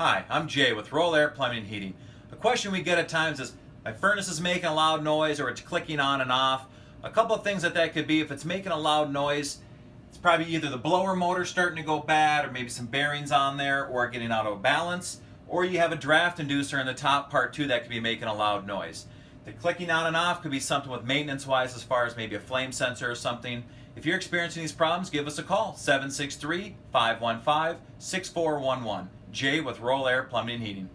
Hi, I'm Jay with Rol Air Plumbing and Heating. A question we get at times is, my furnace is making a loud noise or it's clicking on and off. A couple of things that could be, if it's making a loud noise, it's probably either the blower motor starting to go bad, or maybe some bearings on there, or getting out of balance, or you have a draft inducer in the top part too that could be making a loud noise. The clicking on and off could be something with maintenance wise, as far as maybe a flame sensor or something. If you're experiencing these problems, give us a call, 763-515-6411. Jay with Rol Air Plumbing and Heating.